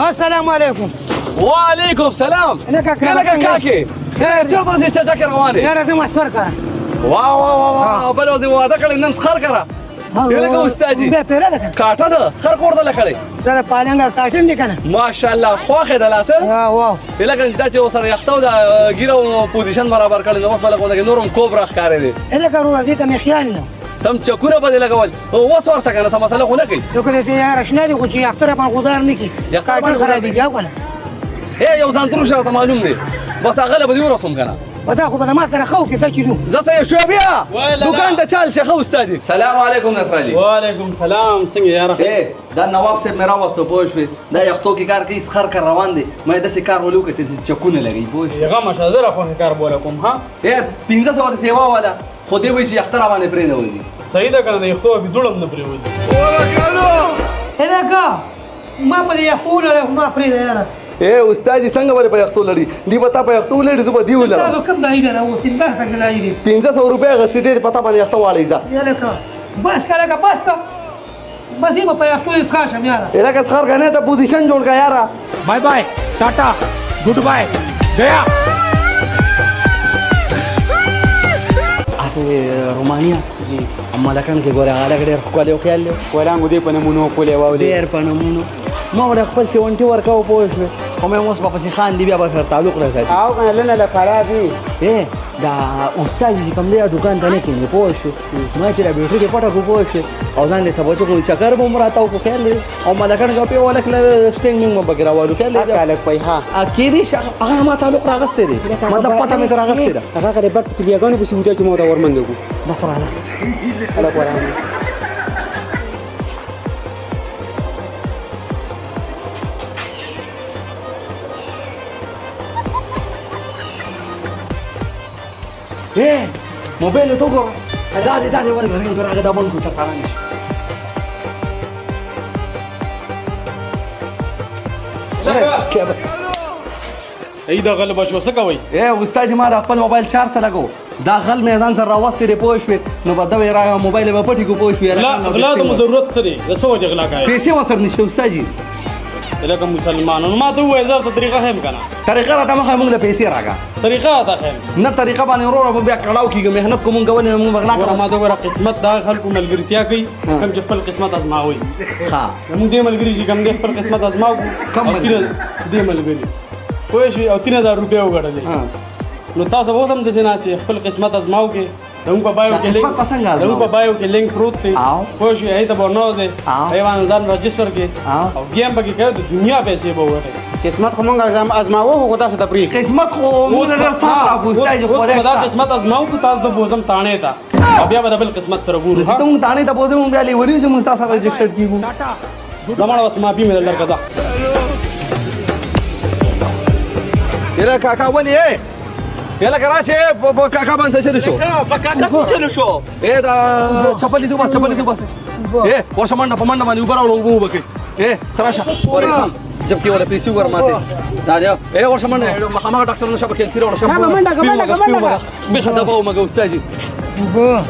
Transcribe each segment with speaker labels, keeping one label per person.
Speaker 1: السلام عليكم.
Speaker 2: وعليكم سلام.
Speaker 1: لك
Speaker 2: كاكي خير چرته چې چچا روانه
Speaker 1: یاره ته مسفر کړه.
Speaker 2: واه بل دې واده کړی نن سخر کړه. لکه استادجی
Speaker 1: به پیره ده
Speaker 2: کاټه ده سخر کوړه لکړی
Speaker 1: دا پالنګ کاټن دي کنه.
Speaker 2: ماشاءالله خوخه ده لاسه.
Speaker 1: واو
Speaker 2: لکه دا چې وسره یختو دا ګیرو پوزیشن برابر کړی نو په لګونه کې نورم کوبره ښکارې دي.
Speaker 1: اله کارو دې ته مې خیال نه
Speaker 2: سم چکوره بدل لګول او وس ورته کنه سم مسله خو نه کوي.
Speaker 1: یو کله ته یاره شنه دي خو چې اختر په غدار نه کی کاټن خرابېږي او کنه.
Speaker 2: اے یو ځان تر شرط معلوم دی بس هغه به ورسوم کنه.
Speaker 1: ودا خو به ما سره خو کې ته چلو
Speaker 2: زه شو بیا دکان ته چال شیخ استادی. سلام علیکم نصر علي.
Speaker 3: وعلیکم سلام. څنګه یاره؟
Speaker 2: اے دا نواب صاحب میرا واستو پوښوي دا یختو کې کار کوي سخر کار روان دي مې د سې کار ولو چې چکونه لګي پوښ.
Speaker 3: هغه مشازره خو کار بوله کوم ها.
Speaker 2: اے 1500 د سیوا والا خو دې وی چې اختر باندې پرې نه وځي.
Speaker 3: صحیح ده کنه یو به دوړم نه پریوځي.
Speaker 1: اله کا ما په یې خور له ما پرې یاره.
Speaker 2: اے استاد څنګه ولې په یختو لړی دی پتا په یختو لړی زه به دی ولر.
Speaker 1: دا کوم دای نه راو تین بار څنګه لایي
Speaker 2: 1500 روپیا غستې دې پتا باندې یختو والی ځه.
Speaker 1: یاره کا بس کړه بس کا بس یې په یختو یې ښه یاره.
Speaker 2: اله که سخر غنه ته پوزیشن جوړ کا یاره.
Speaker 4: Bye bye tata good bye गया.
Speaker 2: رومانیا مالکان کې ګوره هغه ډېر ښکلی او خیال دی
Speaker 3: ورانګو دې په نمونو کولې واولې
Speaker 2: ډېر په نمونو ما ورته خپل 70 ورکاو پوه شوې خو مې اوس په پسې خان دی بیا به سره تعلق نه ساتي
Speaker 3: او کنه لنه له خرابي
Speaker 2: اے دا استاد چې کوم دی دکان ته نه کېني پوه شو ما چې دا بیټري کې پټه کو پوه شو او ځان دې سبا چې کوم چکر به مراته او خیال دی او مالکان کې په ولا کله سټینګ مې بګرا والو خیال دی
Speaker 3: کاله پي ها
Speaker 2: اکیدی هغه ما تعلق راغسته دی مطلب پته مې راغسته ده
Speaker 3: هغه کله بټ کلیاګانو په سیمه چې مو دا ورمنده کو
Speaker 2: بس رااله
Speaker 3: الله قرآن.
Speaker 2: ايه موبايل تقر دادي ورقه رنج ورقه دا بنكو چکارانه
Speaker 3: ای دا غلبه شو څه کوي؟
Speaker 2: اے استاد ما خپل موبایل چارج ته لګو دا غل میزان سره راوستي دی پوه شوې نو بده وی را موبایل به پټي کو پوه شوې
Speaker 3: غلا د ضرورت سره د څه وجه غلا کوي؟
Speaker 2: پیسې وسر نشته استاد جی
Speaker 3: لکه مسلمانانو ما ته وایي زړه طریقه هم کنه
Speaker 2: طریقه راته مخه موږ له پیسې راګه
Speaker 3: طریقه تا هم
Speaker 2: نه طریقه باندې ورو بیا کړهو کیږي مهنت کوم غوونه موږ بغلا
Speaker 3: ور ما ته ور قسمت دا خلکو ملګرتیا کوي کوم چې خپل قسمت ازماوي
Speaker 2: ها
Speaker 3: موږ دې ملګری چې کوم دې خپل قسمت ازماو
Speaker 2: کم
Speaker 3: دې ملګری خو شي او 3000 روپیا وګټلې نو تاسو به هم د جناسي خپل قسمت ازماو کې دغه په بایو کې لینک دغه په بایو کې لینک پروت دی خو شي ایته بونو دی ایوان ځان رجستر کې او گیم پکې کوي د دنیا پیسې به وره
Speaker 5: قسمت خو مونږ ازماوو خو تاسو ته پری
Speaker 2: قسمت خو موږ در سره راغوستای خو
Speaker 3: دا قسمت ازماو کو تاسو بوزم تانه تا بیا به بل قسمت سره ګورو
Speaker 2: ته موږ تانه ته بوزم بیا لې ورې چې موږ تاسو رجستر کیږو
Speaker 3: زمانه بس ما بي مې لړکدا
Speaker 2: یلا کاکا ونی اے یلا کراچه کاکا باندې څه شو
Speaker 3: کاکا څه شو
Speaker 2: اے دا چپلی تو بس اے ورشمنډه پمنډه باندې وبراو وبو بکې اے خراشه ورسم جب کې ولا پیسې ورماته دا دی اے ورشمنډه مخامخ ډاکټر نشه بکې سره ورشم به خدابو مګو استاجي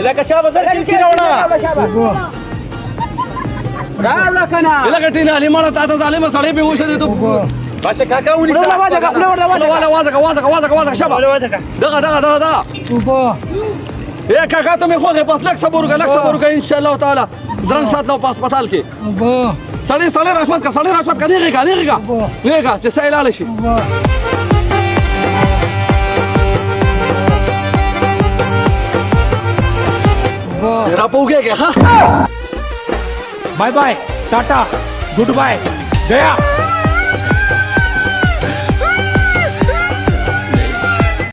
Speaker 3: لکه شابه زر کې راوړه راوړه کنه
Speaker 2: لکه ټینه علي مړه تا ته ظالم سړی به وشه دي ته
Speaker 3: بس کاکا ونی
Speaker 2: وازه شباب دغه اے کاکا ته مې خوغه پاس لک صبر وکړه ان شاء الله تعالی درن سات لو پاس پتال کې سړی رحمت کا نیغه چې سایل اله شي را پوګه ها
Speaker 4: bye bye tata good bye गया.